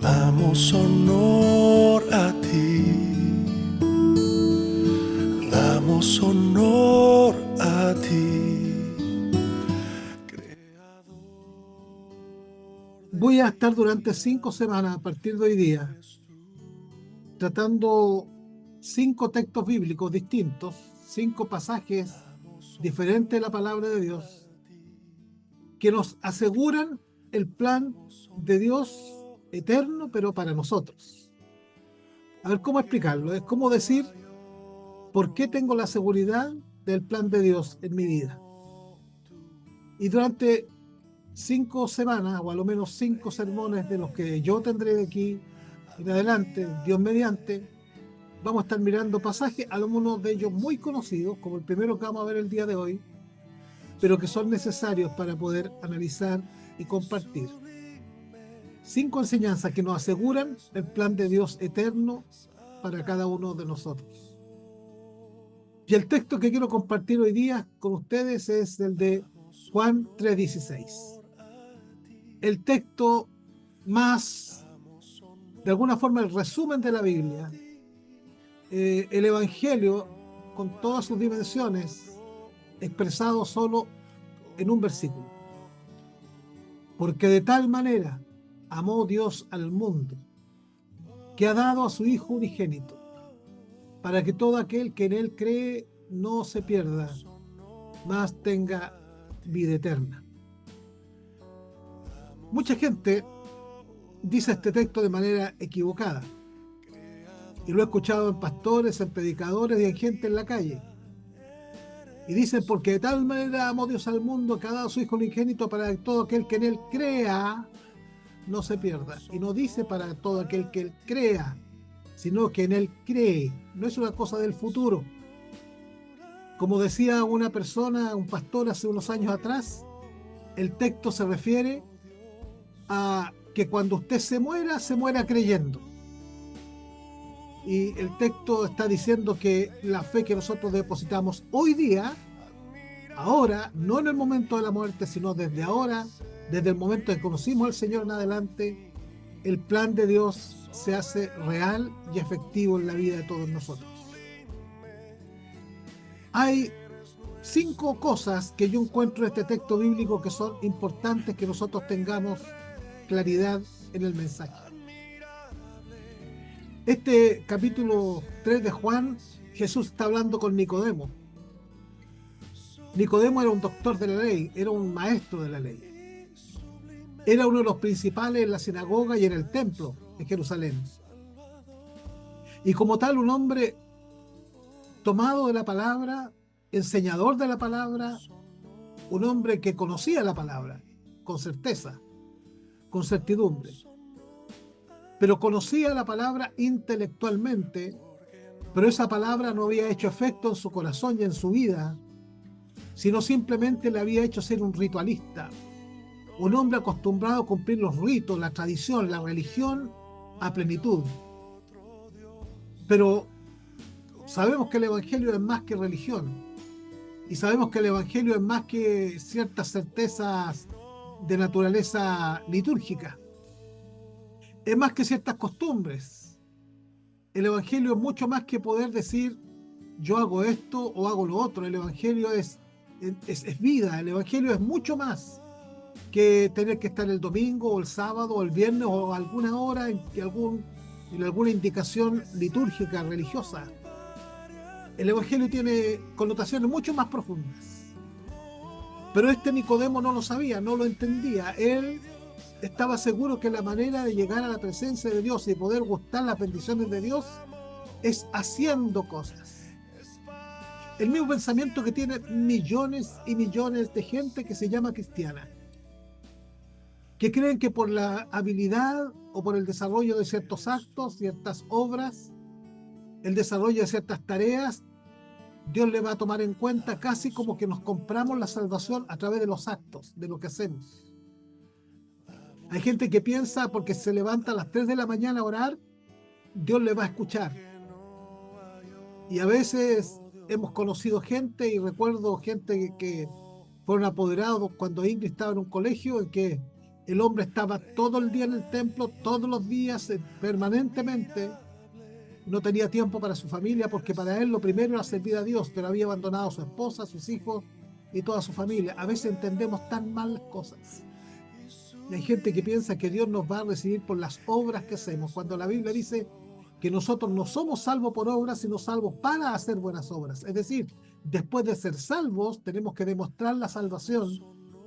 Damos honor a ti, damos honor a ti. Voy a estar durante 5 semanas a partir de hoy día tratando 5 textos bíblicos distintos, 5 pasajes diferentes de la palabra de Dios que nos aseguran el plan de Dios eterno, pero para nosotros. A ver cómo explicarlo. Es como decir, ¿por qué tengo la seguridad del plan de Dios en mi vida? Y durante 5 semanas, o a lo menos 5 sermones de los que yo tendré de aquí en adelante, Dios mediante, vamos a estar mirando pasajes, algunos de ellos muy conocidos, como el primero que vamos a ver el día de hoy, pero que son necesarios para poder analizar y compartir. 5 enseñanzas que nos aseguran el plan de Dios eterno para cada uno de nosotros. Y el texto que quiero compartir hoy día con ustedes es el de Juan 3:16. El texto más, de alguna forma, el resumen de la Biblia, el Evangelio con todas sus dimensiones, expresado solo en un versículo. Porque de tal manera amó Dios al mundo, que ha dado a su Hijo unigénito, para que todo aquel que en Él cree no se pierda, mas tenga vida eterna. Mucha gente dice este texto de manera equivocada, y lo he escuchado en pastores, en predicadores y en gente en la calle. Y dicen, porque de tal manera amó Dios al mundo, que ha dado a su Hijo unigénito, para que todo aquel que en Él crea no se pierda. Y no dice para todo aquel que Él crea, sino que en Él cree. No es una cosa del futuro. Como decía una persona, un pastor hace unos años atrás, el texto se refiere a que cuando usted se muera creyendo. Y el texto está diciendo que la fe que nosotros depositamos hoy día, ahora, no en el momento de la muerte, sino desde ahora, desde el momento que conocimos al Señor en adelante, el plan de Dios se hace real y efectivo en la vida de todos nosotros. Hay 5 cosas que yo encuentro en este texto bíblico que son importantes que nosotros tengamos claridad en el mensaje. Este capítulo 3 de Juan, Jesús está hablando con Nicodemo. Nicodemo era un doctor de la ley, era un maestro de la ley. Era uno de los principales en la sinagoga y en el templo de Jerusalén. Y como tal, un hombre tomado de la palabra, enseñador de la palabra, un hombre que conocía la palabra con certeza, con certidumbre. Pero conocía la palabra intelectualmente, pero esa palabra no había hecho efecto en su corazón y en su vida, sino simplemente le había hecho ser un ritualista, un hombre acostumbrado a cumplir los ritos, la tradición, la religión a plenitud. Pero sabemos que el Evangelio es más que religión, y sabemos que el Evangelio es más que ciertas certezas de naturaleza litúrgica, es más que ciertas costumbres. El Evangelio es mucho más que poder decir yo hago esto o hago lo otro. El Evangelio es vida. El Evangelio es mucho más que tener que estar el domingo o el sábado o el viernes o alguna hora en alguna indicación litúrgica, religiosa. El Evangelio tiene connotaciones mucho más profundas. Pero este Nicodemo no lo sabía, no lo entendía. Él estaba seguro que la manera de llegar a la presencia de Dios y poder gustar las bendiciones de Dios es haciendo cosas. El mismo pensamiento que tiene millones y millones de gente que se llama cristiana, que creen que por la habilidad o por el desarrollo de ciertos actos, ciertas obras, el desarrollo de ciertas tareas, Dios le va a tomar en cuenta, casi como que nos compramos la salvación a través de los actos, de lo que hacemos. Hay gente que piensa porque se levanta a las 3 de la mañana a orar, Dios le va a escuchar. Y a veces hemos conocido gente, y recuerdo gente que fueron apoderados cuando Ingrid estaba en un colegio, en que El hombre estaba todo el día en el templo, todos los días, permanentemente. No tenía tiempo para su familia porque para él lo primero era servir a Dios, pero había abandonado a su esposa, a sus hijos y toda su familia. A veces entendemos tan mal las cosas. Y hay gente que piensa que Dios nos va a recibir por las obras que hacemos, cuando la Biblia dice que nosotros no somos salvos por obras, sino salvos para hacer buenas obras. Es decir, después de ser salvos, tenemos que demostrar la salvación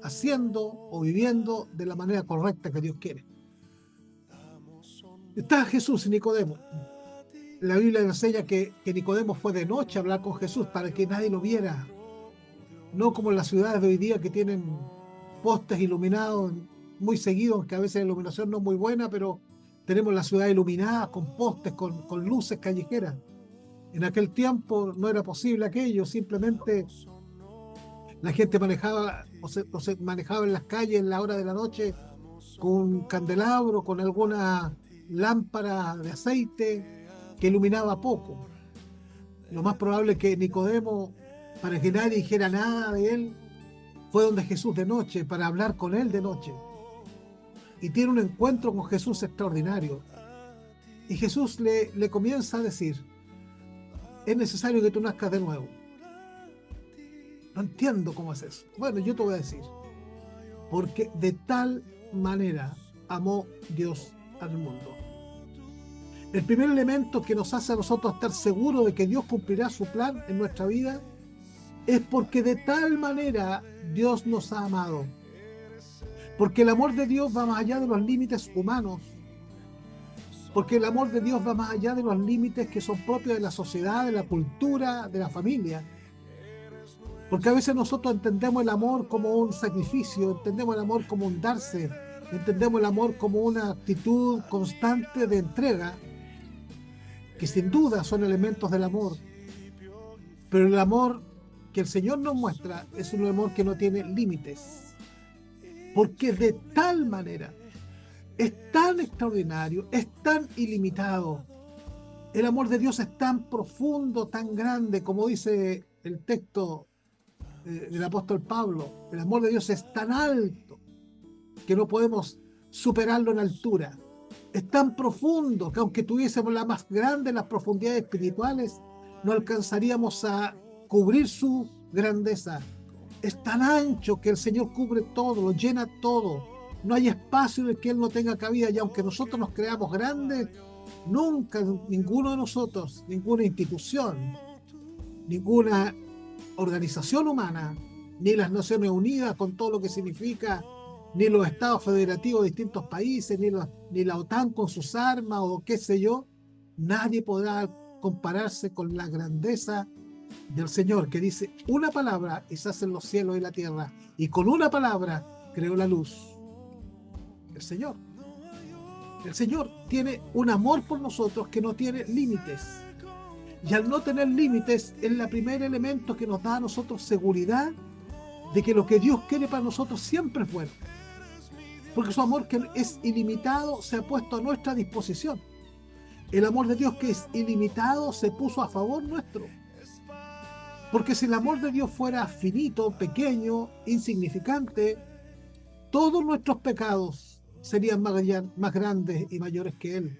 haciendo o viviendo de la manera correcta que Dios quiere. Está Jesús y Nicodemo. La Biblia enseña que Nicodemo fue de noche a hablar con Jesús para que nadie lo viera. No como en las ciudades de hoy día que tienen postes iluminados muy seguidos, aunque a veces la iluminación no es muy buena, pero tenemos la ciudad iluminada con postes, con luces callejeras. En aquel tiempo no era posible aquello, simplemente la gente manejaba o se manejaba en las calles en la hora de la noche con un candelabro, con alguna lámpara de aceite que iluminaba poco. Lo más probable es que Nicodemo, para que nadie dijera nada de él, fue donde Jesús de noche, para hablar con él de noche. Y tiene un encuentro con Jesús extraordinario. Y Jesús le comienza a decir, es necesario que tú nazcas de nuevo. No entiendo cómo es eso. Bueno, yo te voy a decir. Porque de tal manera amó Dios al mundo. El primer elemento que nos hace a nosotros estar seguros de que Dios cumplirá su plan en nuestra vida es porque de tal manera Dios nos ha amado. Porque el amor de Dios va más allá de los límites humanos. Porque el amor de Dios va más allá de los límites que son propios de la sociedad, de la cultura, de la familia. Porque a veces nosotros entendemos el amor como un sacrificio, entendemos el amor como un darse, entendemos el amor como una actitud constante de entrega, que sin duda son elementos del amor. Pero el amor que el Señor nos muestra es un amor que no tiene límites. Porque de tal manera es tan extraordinario, es tan ilimitado. El amor de Dios es tan profundo, tan grande, como dice el texto del apóstol Pablo. El amor de Dios es tan alto que no podemos superarlo en altura. Es tan profundo que aunque tuviésemos la más grande, las profundidades espirituales, no alcanzaríamos a cubrir su grandeza. Es tan ancho que el Señor cubre todo, lo llena todo. No hay espacio en el que Él no tenga cabida, y aunque nosotros nos creamos grandes, nunca ninguno de nosotros, ninguna institución, ninguna organización humana, ni las Naciones Unidas con todo lo que significa, ni los estados federativos de distintos países, ni la OTAN con sus armas o qué sé yo, nadie podrá compararse con la grandeza del Señor, que dice una palabra y se hacen los cielos y la tierra, y con una palabra creó la luz. El Señor tiene un amor por nosotros que no tiene límites, y al no tener límites es el primer elemento que nos da a nosotros seguridad de que lo que Dios quiere para nosotros siempre es bueno, porque su amor, que es ilimitado, se ha puesto a nuestra disposición. El amor de Dios, que es ilimitado, se puso a favor nuestro. Porque si el amor de Dios fuera finito, pequeño, insignificante, todos nuestros pecados serían más grandes y mayores que Él.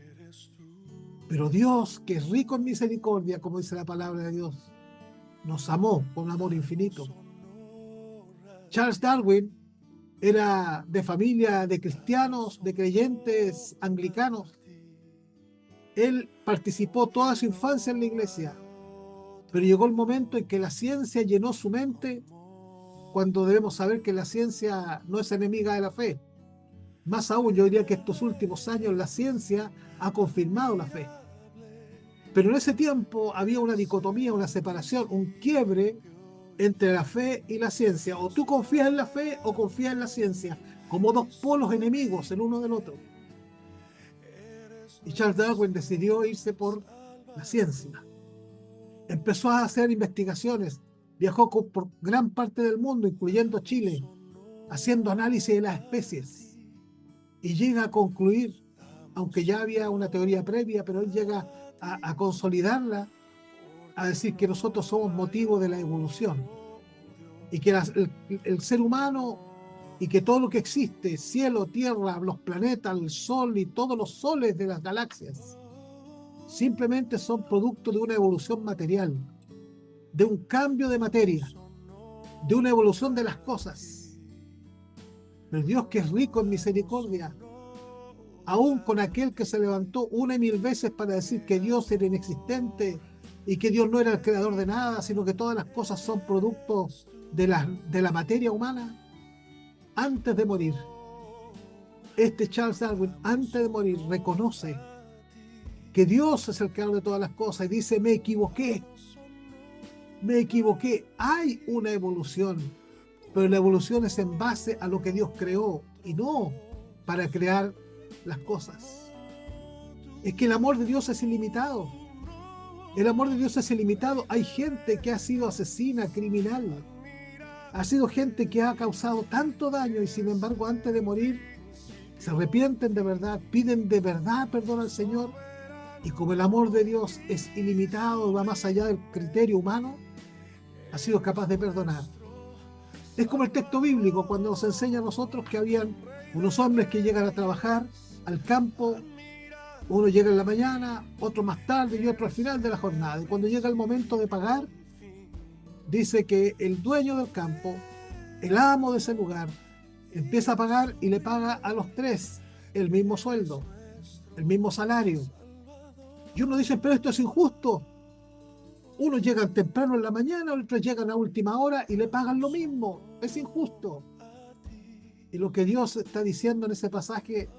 Pero Dios, que es rico en misericordia, como dice la palabra de Dios, nos amó con un amor infinito. Charles Darwin era de familia de cristianos, de creyentes anglicanos. Él participó toda su infancia en la iglesia, pero llegó el momento en que la ciencia llenó su mente, cuando debemos saber que la ciencia no es enemiga de la fe. Más aún, yo diría que estos últimos años la ciencia ha confirmado la fe. Pero en ese tiempo había una dicotomía, una separación, un quiebre entre la fe y la ciencia. O tú confías en la fe o confías en la ciencia, como dos polos enemigos el uno del otro. Y Charles Darwin decidió irse por la ciencia. Empezó a hacer investigaciones, viajó por gran parte del mundo, incluyendo Chile, haciendo análisis de las especies. Y llega a concluir, aunque ya había una teoría previa, pero él llega a consolidarla, a decir que nosotros somos motivo de la evolución y que el ser humano y que todo lo que existe, cielo, tierra, los planetas, el sol y todos los soles de las galaxias, simplemente son producto de una evolución material, de un cambio de materia, de una evolución de las cosas. Pero Dios, que es rico en misericordia, aún con aquel que se levantó una y mil veces para decir que Dios era inexistente y que Dios no era el creador de nada, sino que todas las cosas son productos de la materia humana, antes de morir, Charles Darwin, antes de morir, reconoce que Dios es el creador de todas las cosas y dice: me equivoqué, hay una evolución, pero la evolución es en base a lo que Dios creó y no para crear las cosas. Es que el amor de Dios es ilimitado. El amor de Dios es ilimitado. Hay gente que ha sido asesina, criminal. Ha sido gente que ha causado tanto daño y sin embargo antes de morir se arrepienten de verdad, piden de verdad perdón al Señor, y como el amor de Dios es ilimitado y va más allá del criterio humano, ha sido capaz de perdonar. Es como el texto bíblico cuando nos enseña a nosotros que habían unos hombres que llegan a trabajar al campo, uno llega en la mañana, otro más tarde y otro al final de la jornada, y cuando llega el momento de pagar, dice que el dueño del campo, el amo de ese lugar, empieza a pagar y le paga a los tres el mismo sueldo, el mismo salario. Y uno dice: pero esto es injusto. Unos llegan temprano en la mañana, otros llegan a última hora y le pagan lo mismo. Es injusto. Y lo que Dios está diciendo en ese pasaje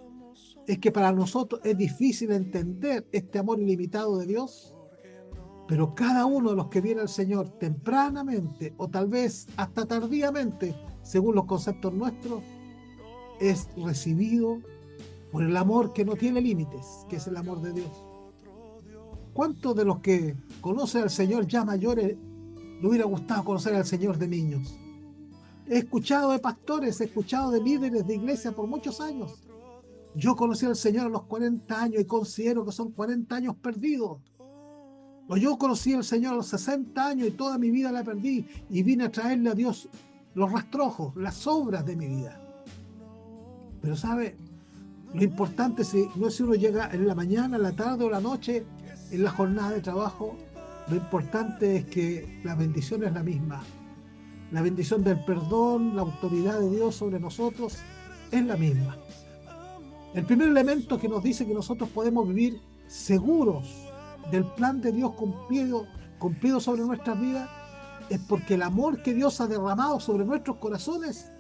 es que para nosotros es difícil entender este amor ilimitado de Dios, pero cada uno de los que viene al Señor tempranamente o tal vez hasta tardíamente, según los conceptos nuestros, es recibido por el amor que no tiene límites, que es el amor de Dios. ¿Cuántos de los que conocen al Señor ya mayores le hubiera gustado conocer al Señor de niños? He escuchado de pastores, he escuchado de líderes de iglesia por muchos años. Yo conocí al Señor a los 40 años y considero que son 40 años perdidos. O yo conocí al Señor a los 60 años y toda mi vida la perdí y vine a traerle a Dios los rastrojos, las sobras de mi vida. Pero ¿sabe? Lo importante no es si uno llega en la mañana, en la tarde o la noche, en la jornada de trabajo. Lo importante es que la bendición es la misma. La bendición del perdón, la autoridad de Dios sobre nosotros es la misma. El primer elemento que nos dice que nosotros podemos vivir seguros del plan de Dios cumplido sobre nuestras vidas es porque el amor que Dios ha derramado sobre nuestros corazones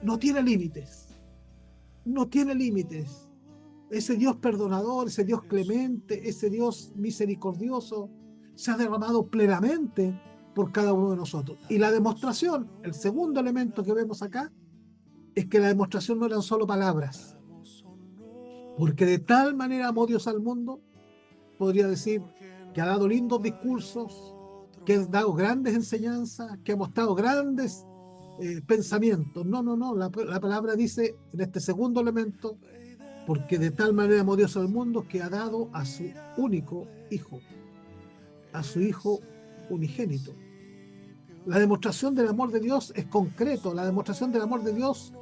no tiene límites. No tiene límites. Ese Dios perdonador, ese Dios clemente, ese Dios misericordioso se ha derramado plenamente por cada uno de nosotros. Y la demostración, el segundo elemento que vemos acá, es que la demostración no eran solo palabras. Porque de tal manera amó Dios al mundo, podría decir que ha dado lindos discursos, que ha dado grandes enseñanzas, que ha mostrado grandes pensamientos. No, la palabra dice en este segundo elemento: porque de tal manera amó Dios al mundo que ha dado a su único Hijo, a su Hijo unigénito. La demostración del amor de Dios es concreto. La demostración del amor de Dios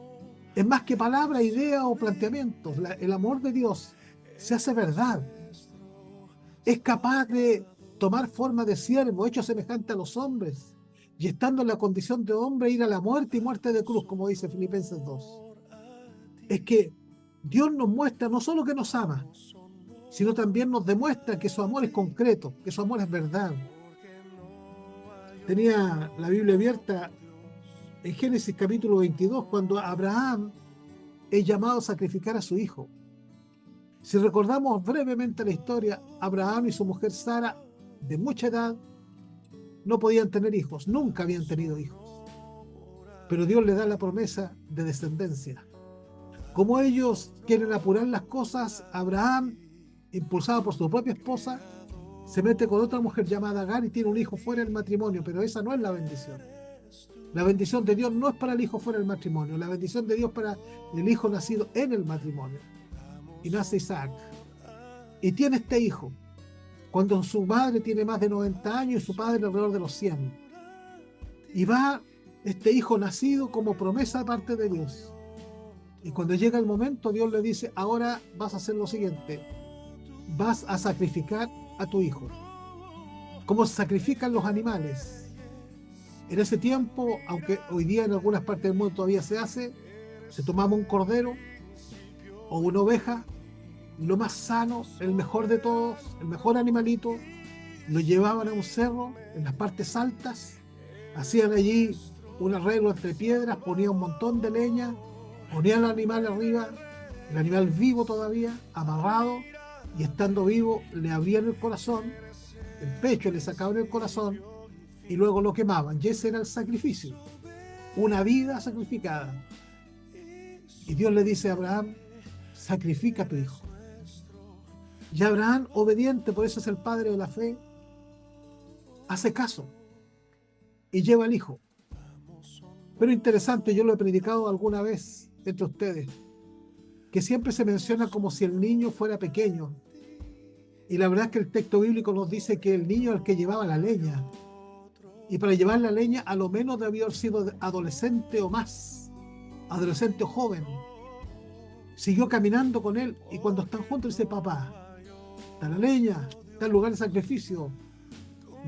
es más que palabra, idea o planteamientos. El amor de Dios se hace verdad. Es capaz de tomar forma de siervo, hecho semejante a los hombres, y estando en la condición de hombre, ir a la muerte y muerte de cruz, como dice Filipenses 2. Es que Dios nos muestra no solo que nos ama, sino también nos demuestra que su amor es concreto, que su amor es verdad. Tenía la Biblia abierta en Génesis capítulo 22, cuando Abraham es llamado a sacrificar a su hijo. Si recordamos brevemente la historia, Abraham y su mujer Sara, de mucha edad, no podían tener hijos, nunca habían tenido hijos. Pero Dios le da la promesa de descendencia. Como ellos quieren apurar las cosas, Abraham, impulsado por su propia esposa, se mete con otra mujer llamada Agar y tiene un hijo fuera del matrimonio, pero esa no es la bendición. La bendición de Dios no es para el hijo fuera del matrimonio, la bendición de Dios para el hijo nacido en el matrimonio. Y nace Isaac. Y tiene este hijo, cuando su madre tiene más de 90 años y su padre alrededor de los 100. Y va este hijo nacido como promesa de parte de Dios. Y cuando llega el momento, Dios le dice, ahora vas a hacer lo siguiente, vas a sacrificar a tu hijo, como se sacrifican los animales. En ese tiempo, aunque hoy día en algunas partes del mundo todavía se hace, se tomaba un cordero o una oveja, lo más sano, el mejor de todos, el mejor animalito, lo llevaban a un cerro, en las partes altas, hacían allí un arreglo entre piedras, ponían un montón de leña, ponían al animal arriba, el animal vivo todavía, amarrado, y estando vivo le abrían el corazón, el pecho, le sacaban el corazón, y luego lo quemaban, y ese era el sacrificio, una vida sacrificada. Y Dios le dice a Abraham, sacrifica a tu hijo. Y Abraham, obediente, por eso es el padre de la fe, hace caso y lleva al hijo. Pero interesante, yo lo he predicado alguna vez entre ustedes, que siempre se menciona como si el niño fuera pequeño. Y la verdad es que el texto bíblico nos dice que el niño es el que llevaba la leña. Y para llevar la leña, a lo menos debió haber sido adolescente o más, adolescente o joven. Siguió caminando con él y cuando están juntos dice, papá, está la leña, está el lugar de sacrificio.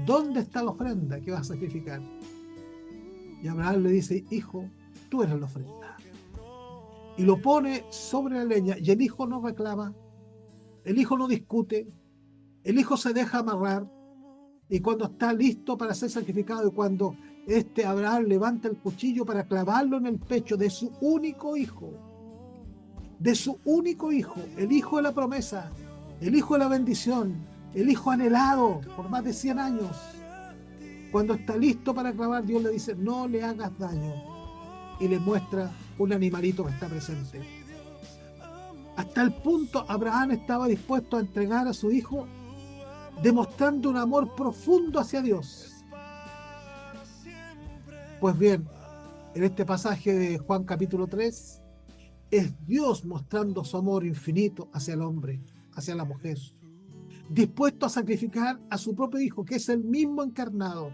¿Dónde está la ofrenda que vas a sacrificar? Y Abraham le dice, hijo, tú eres la ofrenda. Y lo pone sobre la leña y el hijo no reclama, el hijo no discute, el hijo se deja amarrar y cuando está listo para ser sacrificado y cuando Abraham levanta el cuchillo para clavarlo en el pecho de su único hijo, el hijo de la promesa, el hijo de la bendición, el hijo anhelado por más de 100 años. Cuando está listo para clavar, Dios le dice, no le hagas daño. Y le muestra un animalito que está presente. Hasta el punto, Abraham estaba dispuesto a entregar a su hijo, demostrando un amor profundo hacia Dios. Pues bien, en este pasaje de Juan capítulo 3, es Dios mostrando su amor infinito hacia el hombre, hacia la mujer, dispuesto a sacrificar a su propio hijo, que es el mismo encarnado,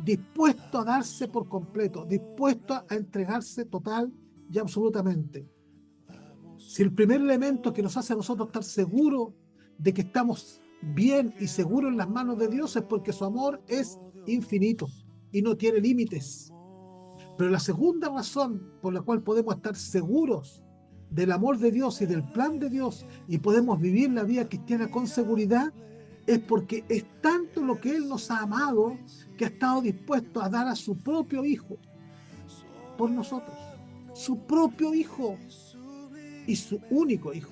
dispuesto a darse por completo, dispuesto a entregarse total y absolutamente. Si el primer elemento que nos hace a nosotros estar seguros de que estamos bien y seguros en las manos de Dios es porque su amor es infinito y no tiene límites. Pero la segunda razón por la cual podemos estar seguros del amor de Dios y del plan de Dios y podemos vivir la vida cristiana con seguridad es porque es tanto lo que Él nos ha amado que ha estado dispuesto a dar a su propio hijo por nosotros, su propio hijo y su único hijo,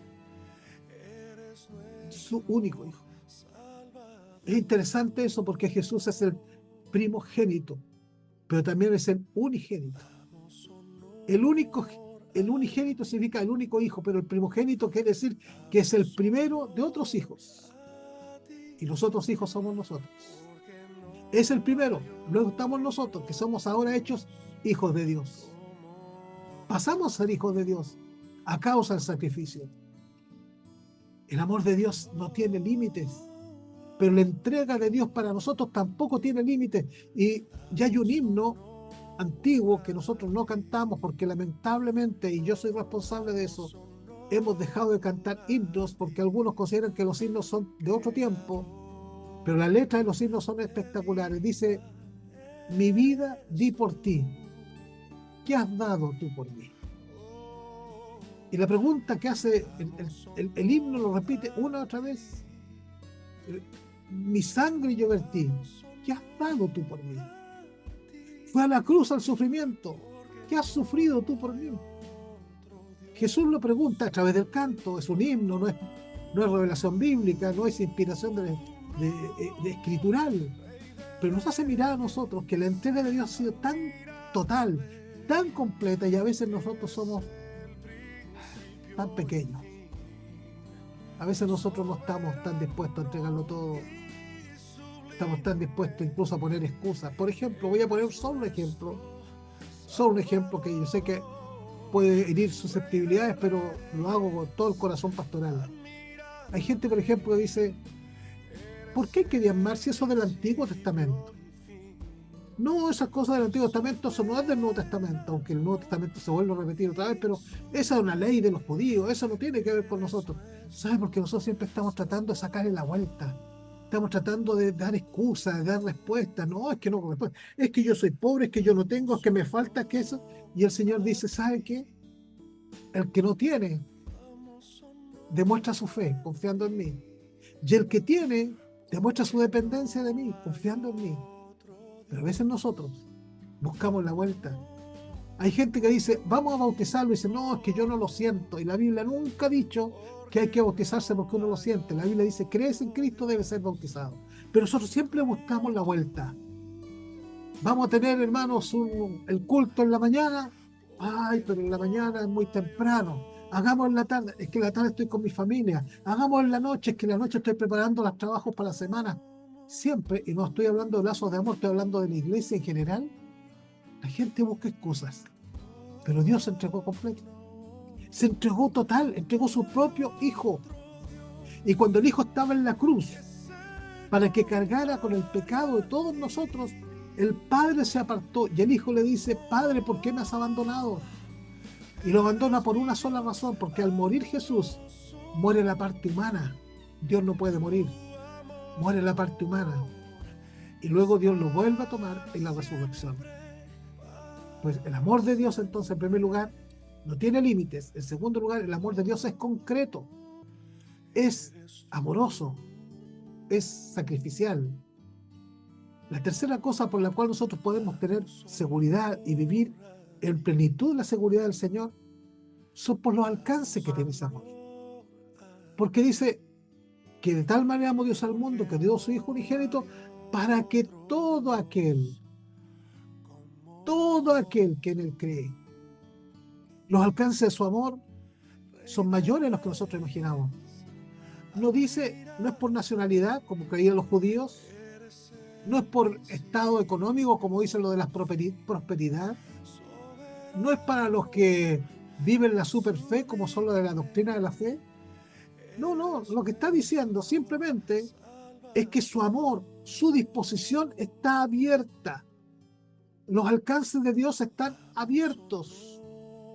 Es interesante eso porque Jesús es el primogénito, pero también es el unigénito. El unigénito significa el único hijo, pero el primogénito quiere decir que es el primero de otros hijos. Y los otros hijos somos nosotros. Es el primero, luego estamos nosotros, que somos ahora hechos hijos de Dios. Pasamos a ser hijos de Dios a causa del sacrificio. El amor de Dios no tiene límites, pero la entrega de Dios para nosotros tampoco tiene límites. Y ya hay un himno antiguo que nosotros no cantamos porque lamentablemente, y yo soy responsable de eso, hemos dejado de cantar himnos porque algunos consideran que los himnos son de otro tiempo, pero las letras de los himnos son espectaculares. Dice, mi vida di por ti, ¿qué has dado tú por mí? Y la pregunta que hace el himno lo repite una y otra vez. Mi sangre yo vertí, ¿qué has dado tú por mí? Fue a la cruz al sufrimiento, ¿qué has sufrido tú por mí? Jesús lo pregunta a través del canto, es un himno, no es revelación bíblica, no es inspiración de escritural, pero nos hace mirar a nosotros que la entrega de Dios ha sido tan total, tan completa, y a veces nosotros somos tan pequeños. A veces nosotros no estamos tan dispuestos a entregarlo todo. Estamos tan dispuestos incluso a poner excusas. Por ejemplo, voy a poner solo un ejemplo que yo sé que puede herir susceptibilidades, pero lo hago con todo el corazón pastoral. Hay gente, por ejemplo, que dice, ¿por qué hay que diezmar si eso es del Antiguo Testamento? No, esas cosas del Antiguo Testamento, eso no es del Nuevo Testamento, aunque el Nuevo Testamento se vuelve a repetir otra vez, pero esa es una ley de los judíos, eso no tiene que ver con nosotros. ¿Sabes? Porque nosotros siempre estamos tratando de sacarle la vuelta. Estamos tratando de dar excusas, de dar respuestas. No, es que no corresponde. Es que yo soy pobre, es que yo no tengo, es que me falta, que eso. Y el Señor dice, ¿sabe qué? El que no tiene, demuestra su fe, confiando en mí. Y el que tiene, demuestra su dependencia de mí, confiando en mí. Pero a veces nosotros buscamos la vuelta. Hay gente que dice, vamos a bautizarlo, y dice, no, es que yo no lo siento. Y la Biblia nunca ha dicho que hay que bautizarse porque uno lo siente. La Biblia dice, crees en Cristo, debe ser bautizado. Pero nosotros siempre buscamos la vuelta. Vamos a tener, hermanos, el culto en la mañana. Ay, pero en la mañana es muy temprano. Hagamos en la tarde, es que en la tarde estoy con mi familia. Hagamos en la noche, es que en la noche estoy preparando los trabajos para la semana. Siempre, y no estoy hablando de lazos de amor, estoy hablando de la iglesia en general. La gente busca excusas, pero Dios se entregó completo. Se entregó total, entregó su propio Hijo. Y cuando el Hijo estaba en la cruz, para que cargara con el pecado de todos nosotros, el Padre se apartó y el Hijo le dice, Padre, ¿por qué me has abandonado? Y lo abandona por una sola razón, porque al morir Jesús, muere la parte humana. Dios no puede morir, muere la parte humana. Y luego Dios lo vuelve a tomar en la resurrección. Pues el amor de Dios, entonces, en primer lugar, no tiene límites. En segundo lugar, el amor de Dios es concreto, es amoroso, es sacrificial. La tercera cosa por la cual nosotros podemos tener seguridad y vivir en plenitud la seguridad del Señor son por los alcances que tiene ese amor. Porque dice que de tal manera amó Dios al mundo que dio a su Hijo unigénito para que todo aquel que en él cree, los alcances de su amor son mayores a los que nosotros imaginamos. No dice, no es por nacionalidad, como creían los judíos, no es por estado económico, como dicen lo de la prosperidad, no es para los que viven la superfe, como son los de la doctrina de la fe. No, lo que está diciendo simplemente es que su amor, su disposición está abierta. Los alcances de Dios están abiertos,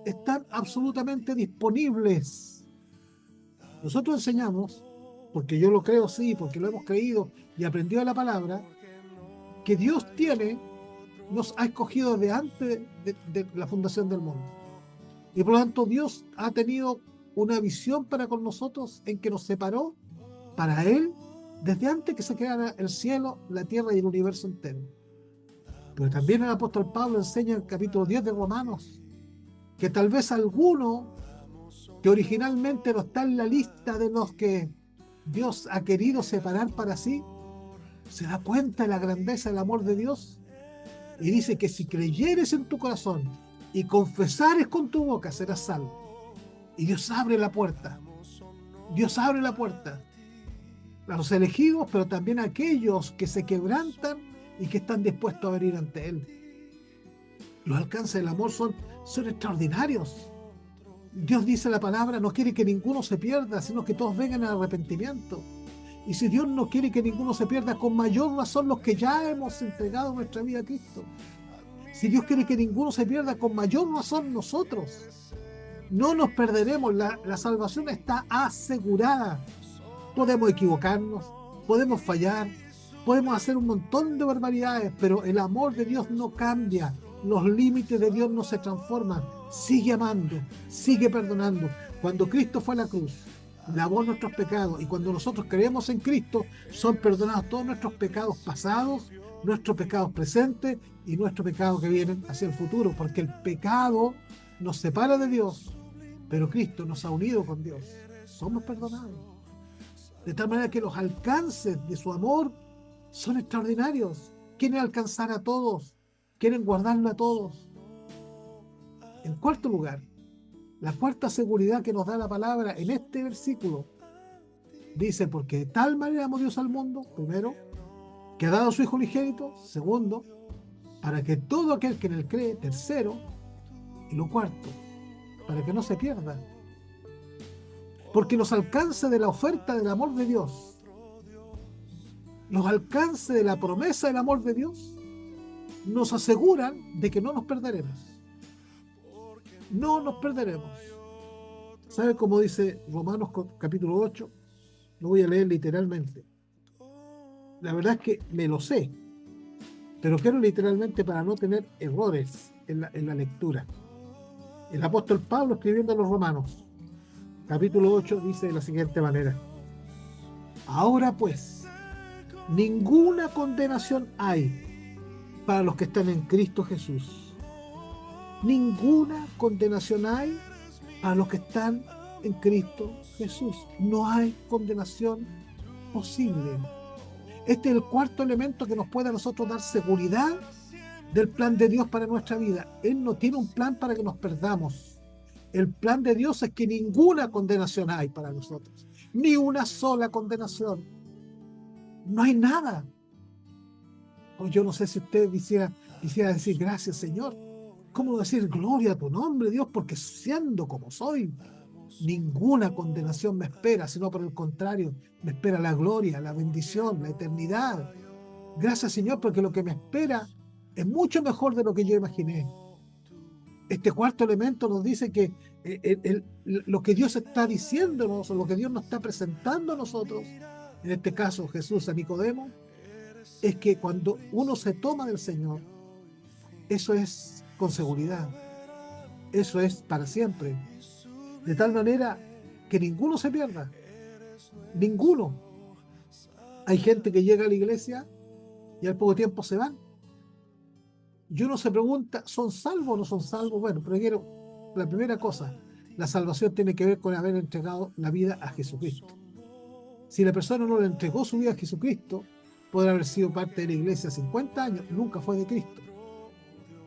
están absolutamente disponibles. Nosotros enseñamos, porque yo lo creo, sí, porque lo hemos creído y aprendido de la palabra, que Dios nos ha escogido desde antes de la fundación del mundo. Y por lo tanto Dios ha tenido una visión para con nosotros en que nos separó para Él desde antes que se creara el cielo, la tierra y el universo entero. Pero también el apóstol Pablo enseña en el capítulo 10 de Romanos que tal vez alguno que originalmente no está en la lista de los que Dios ha querido separar para sí, se da cuenta de la grandeza del amor de Dios y dice que si creyeres en tu corazón y confesares con tu boca, serás salvo. Y Dios abre la puerta. Dios abre la puerta a los elegidos, pero también a aquellos que se quebrantan y que están dispuestos a venir ante Él. Los alcances del amor son extraordinarios. Dios dice la palabra, no quiere que ninguno se pierda, sino que todos vengan al arrepentimiento. Y si Dios no quiere que ninguno se pierda, con mayor razón los que ya hemos entregado nuestra vida a Cristo. Si Dios quiere que ninguno se pierda, con mayor razón nosotros. No nos perderemos, la salvación está asegurada. Podemos equivocarnos, podemos fallar, podemos hacer un montón de barbaridades, pero el amor de Dios no cambia, los límites de Dios no se transforman, sigue amando, sigue perdonando. Cuando Cristo fue a la cruz, lavó nuestros pecados, y cuando nosotros creemos en Cristo, son perdonados todos nuestros pecados pasados, nuestros pecados presentes y nuestros pecados que vienen hacia el futuro, porque el pecado nos separa de Dios, pero Cristo nos ha unido con Dios. Somos perdonados. De tal manera que los alcances de su amor son extraordinarios. Quieren alcanzar a todos, quieren guardarlo a todos. En cuarto lugar, la cuarta seguridad que nos da la palabra en este versículo dice, porque de tal manera amó Dios al mundo, primero, que ha dado a su Hijo unigénito, segundo, para que todo aquel que en él cree, tercero, y lo cuarto, para que no se pierda. Porque los alcances de la oferta del amor de Dios, los alcances de la promesa del amor de Dios, nos aseguran de que no nos perderemos. No nos perderemos. ¿Sabe cómo dice Romanos capítulo 8? Lo voy a leer literalmente. La verdad es que me lo sé, pero quiero literalmente para no tener errores en la lectura. El apóstol Pablo, escribiendo a los Romanos, capítulo 8, dice de la siguiente manera: ahora pues, ninguna condenación hay para los que están en Cristo Jesús. Ninguna condenación hay para los que están en Cristo Jesús. No hay condenación posible. Este es el cuarto elemento que nos puede a nosotros dar seguridad del plan de Dios para nuestra vida. Él no tiene un plan para que nos perdamos. El plan de Dios es que ninguna condenación hay para nosotros. Ni una sola condenación. No hay nada. Pues yo no sé si usted quisiera decir gracias, Señor. ¿Cómo decir gloria a tu nombre, Dios? Porque siendo como soy, ninguna condenación me espera, sino por el contrario, me espera la gloria, la bendición, la eternidad. Gracias, Señor, porque lo que me espera es mucho mejor de lo que yo imaginé. Este cuarto elemento nos dice que lo que Dios está diciéndonos, o lo que Dios nos está presentando a nosotros, en este caso Jesús a Nicodemo, es que cuando uno se toma del Señor, eso es con seguridad, eso es para siempre, de tal manera que ninguno se pierda, ninguno. Hay gente que llega a la iglesia y al poco tiempo se van, y uno se pregunta, ¿son salvos o no son salvos? Bueno, pero la primera cosa, la salvación tiene que ver con haber entregado la vida a Jesucristo. Si la persona no le entregó su vida a Jesucristo, podrá haber sido parte de la iglesia 50 años, nunca fue de Cristo.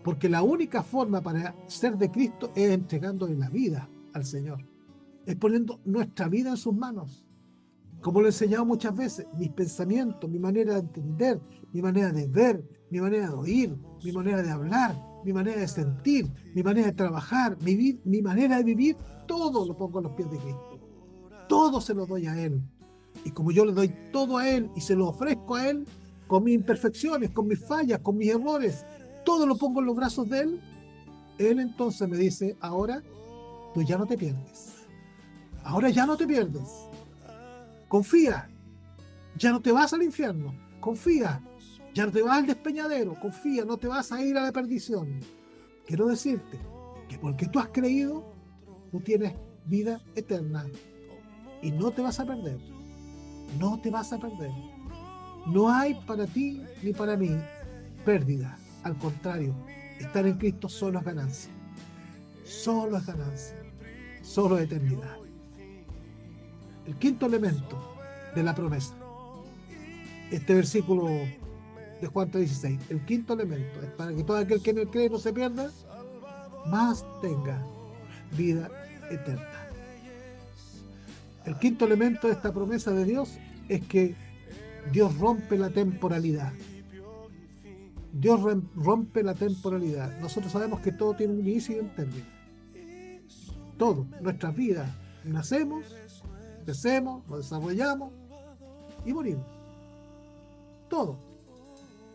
Porque la única forma para ser de Cristo es entregándole la vida al Señor. Es poniendo nuestra vida en sus manos. Como lo he enseñado muchas veces, mis pensamientos, mi manera de entender, mi manera de ver, mi manera de oír, mi manera de hablar, mi manera de sentir, mi manera de trabajar, mi manera de vivir, todo lo pongo a los pies de Cristo. Todo se lo doy a Él. Y como yo le doy todo a Él y se lo ofrezco a Él, con mis imperfecciones, con mis fallas, con mis errores, todo lo pongo en los brazos de Él, Él entonces me dice, ahora tú ya no te pierdes. Ahora ya no te pierdes. Confía. Ya no te vas al infierno. Confía. Ya no te vas al despeñadero. Confía, no te vas a ir a la perdición. Quiero decirte que porque tú has creído, tú tienes vida eterna. Y no te vas a perder. No te vas a perder. No hay para ti ni para mí pérdida. Al contrario, estar en Cristo solo es ganancia. Solo es ganancia. Solo es eternidad. El quinto elemento de la promesa. Este versículo de Juan 3:16. El quinto elemento es para que todo aquel que en él cree no se pierda, mas tenga vida eterna. El quinto elemento de esta promesa de Dios es que Dios rompe la temporalidad. Dios rompe la temporalidad. Nosotros sabemos que todo tiene un inicio y un término. Todo, nuestras vidas. Nacemos, crecemos, nos desarrollamos y morimos. Todo.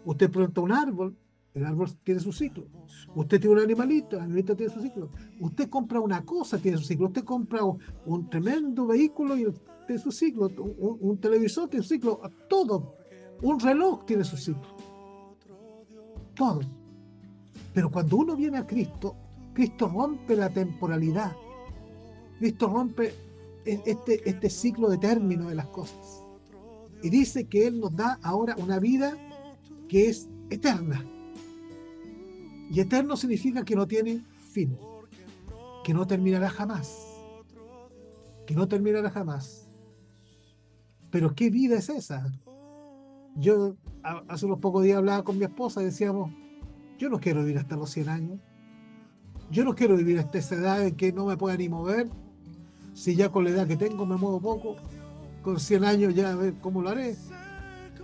Usted planta un árbol, el árbol tiene su ciclo. Usted tiene un animalito, el animalito tiene su ciclo. Usted compra una cosa, tiene su ciclo. Usted compra un tremendo vehículo y tiene su ciclo. Un televisor tiene su ciclo. Todo. Un reloj tiene su ciclo. Todo. Pero cuando uno viene a Cristo, Cristo rompe la temporalidad. Cristo rompe este ciclo de término de las cosas. Y dice que Él nos da ahora una vida que es eterna. Y eterno significa que no tiene fin, que no terminará jamás, que no terminará jamás. Pero ¿qué vida es esa? Yo hace unos pocos días hablaba con mi esposa y decíamos, yo no quiero vivir hasta los 100 años, yo no quiero vivir hasta esa edad en que no me pueda ni mover, si ya con la edad que tengo me muevo poco, con 100 años ya a ver cómo lo haré,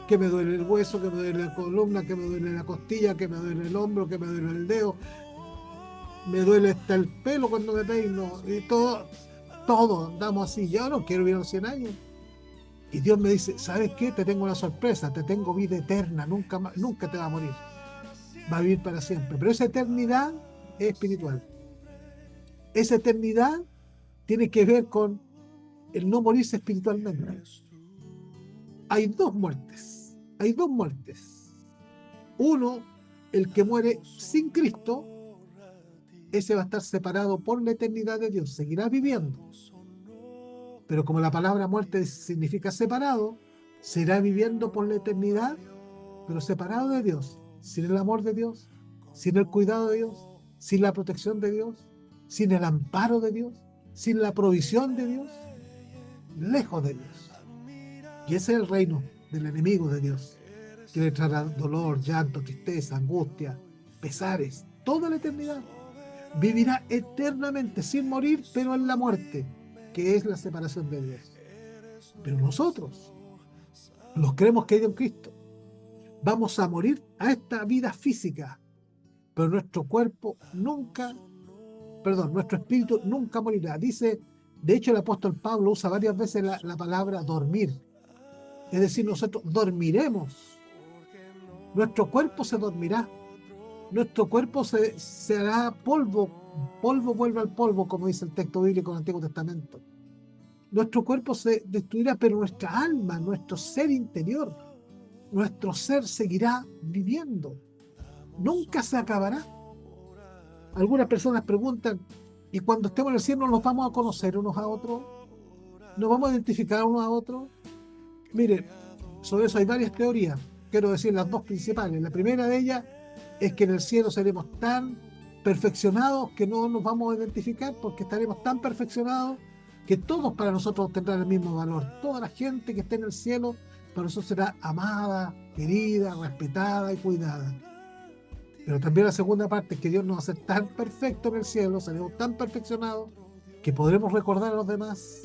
que me duele el hueso, que me duele la columna, que me duele la costilla, que me duele el hombro, que me duele el dedo, me duele hasta el pelo cuando me peino, y todo andamos así. Yo no quiero vivir a los 100 años. Y Dios me dice, ¿sabes qué? Te tengo una sorpresa, te tengo vida eterna, nunca te va a morir. va a vivir para siempre. Pero esa eternidad es espiritual. Esa eternidad tiene que ver con el no morirse espiritualmente. Hay dos muertes. Hay dos muertes. Uno, el que muere sin Cristo, ese va a estar separado por la eternidad de Dios. Seguirá viviendo. Pero como la palabra muerte significa separado, será viviendo por la eternidad, pero separado de Dios, sin el amor de Dios, sin el cuidado de Dios, sin la protección de Dios, sin el amparo de Dios, sin la provisión de Dios, lejos de Dios. Y ese es el reino del enemigo de Dios, que le traerá dolor, llanto, tristeza, angustia, pesares, toda la eternidad. Vivirá eternamente sin morir, pero en la muerte, que es la separación de Dios. Pero nosotros, los que hemos creído en Cristo, vamos a morir a esta vida física, pero nuestro cuerpo nunca, nuestro espíritu nunca morirá. Dice, de hecho el apóstol Pablo usa varias veces la palabra dormir. Es decir, nosotros dormiremos. Nuestro cuerpo se dormirá. Nuestro cuerpo se hará polvo. Polvo vuelve al polvo, como dice el texto bíblico del Antiguo Testamento. Nuestro cuerpo se destruirá, pero nuestra alma, nuestro ser interior, nuestro ser seguirá viviendo. Nunca se acabará. Algunas personas preguntan, ¿y cuando estemos en el cielo nos vamos a conocer unos a otros? ¿Nos vamos a identificar unos a otros? Mire, sobre eso hay varias teorías. Quiero decir las dos principales. La primera de ellas es que en el cielo seremos tan perfeccionados que no nos vamos a identificar, porque estaremos tan perfeccionados que todos para nosotros tendrán el mismo valor. Toda la gente que esté en el cielo para nosotros será amada, querida, respetada y cuidada. Pero también la segunda parte es que Dios nos va a hacer tan perfecto en el cielo, seremos tan perfeccionados que podremos recordar a los demás,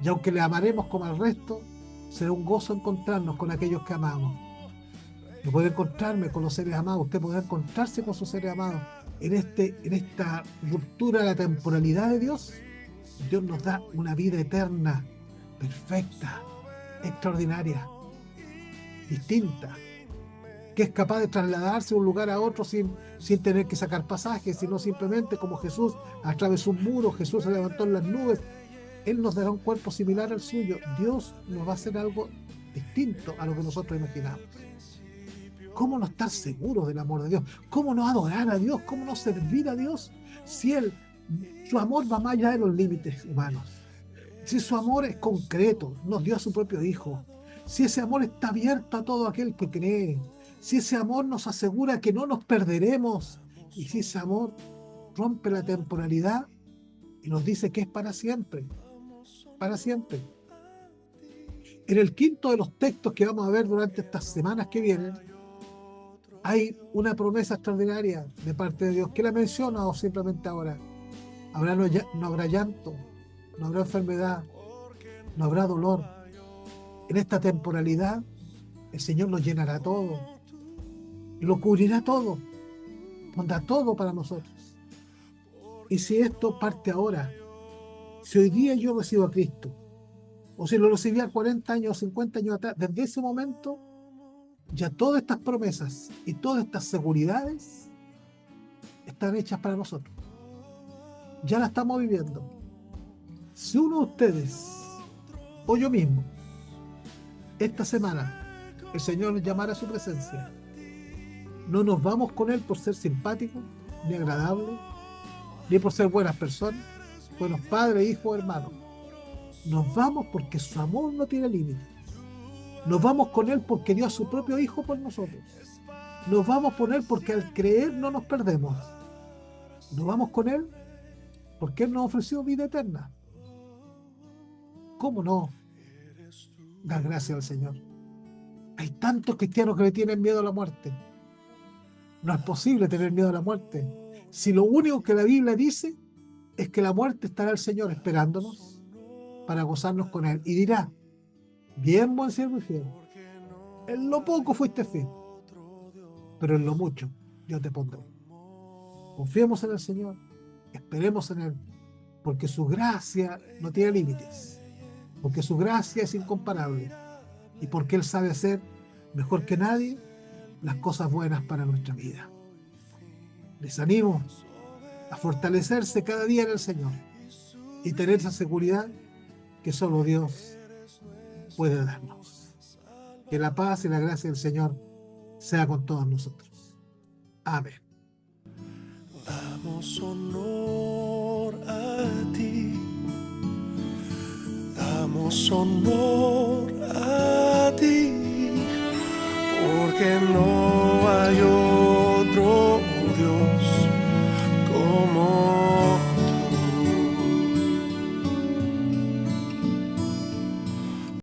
y aunque le amaremos como al resto, será un gozo encontrarnos con aquellos que amamos. Yo puedo encontrarme con los seres amados, usted podrá encontrarse con sus seres amados. En esta ruptura de la temporalidad de Dios, Dios nos da una vida eterna, perfecta, extraordinaria, distinta, que es capaz de trasladarse de un lugar a otro sin tener que sacar pasajes, sino simplemente como Jesús atravesó un muro, Jesús se levantó en las nubes. Él nos dará un cuerpo similar al suyo. Dios nos va a hacer algo distinto a lo que nosotros imaginamos. ¿Cómo no estar seguros del amor de Dios? ¿Cómo no adorar a Dios? ¿Cómo no servir a Dios? Si su amor va más allá de los límites humanos. Si su amor es concreto, nos dio a su propio Hijo. Si ese amor está abierto a todo aquel que cree. Si ese amor nos asegura que no nos perderemos. Y si ese amor rompe la temporalidad y nos dice que es para siempre. Para siempre. En el quinto de los textos que vamos a ver durante estas semanas que vienen, hay una promesa extraordinaria de parte de Dios que la menciono simplemente ahora. No habrá llanto, no habrá enfermedad, no habrá dolor. En esta temporalidad el Señor nos llenará todo, lo cubrirá todo, pondrá todo para nosotros. Y si esto parte ahora, si hoy día yo recibo a Cristo, o si lo recibí a 40 años o 50 años atrás, desde ese momento ya todas estas promesas y todas estas seguridades están hechas para nosotros. Ya las estamos viviendo. Si uno de ustedes o yo mismo esta semana el Señor nos llamara a su presencia, no nos vamos con Él por ser simpáticos ni agradables ni por ser buenas personas, buenos padres, hijos, hermanos. Nos vamos porque su amor no tiene límites. Nos vamos con Él porque dio a su propio Hijo por nosotros. Nos vamos con Él porque al creer no nos perdemos. Nos vamos con Él porque Él nos ofreció vida eterna. ¿Cómo no dar gracias al Señor? Hay tantos cristianos que le tienen miedo a la muerte. No es posible tener miedo a la muerte. Si lo único que la Biblia dice es que la muerte estará el Señor esperándonos para gozarnos con Él. Y dirá, bien, buen siervo y fiel, en lo poco fuiste fiel, pero en lo mucho yo te pondré. Confiemos en el Señor, esperemos en Él, porque su gracia no tiene límites, porque su gracia es incomparable y porque Él sabe hacer mejor que nadie las cosas buenas para nuestra vida. Les animo a fortalecerse cada día en el Señor y tener esa seguridad que solo Dios puede darnos. Que la paz y la gracia del Señor sea con todos nosotros. Amén. Damos honor a ti. Damos honor a ti. Porque no hay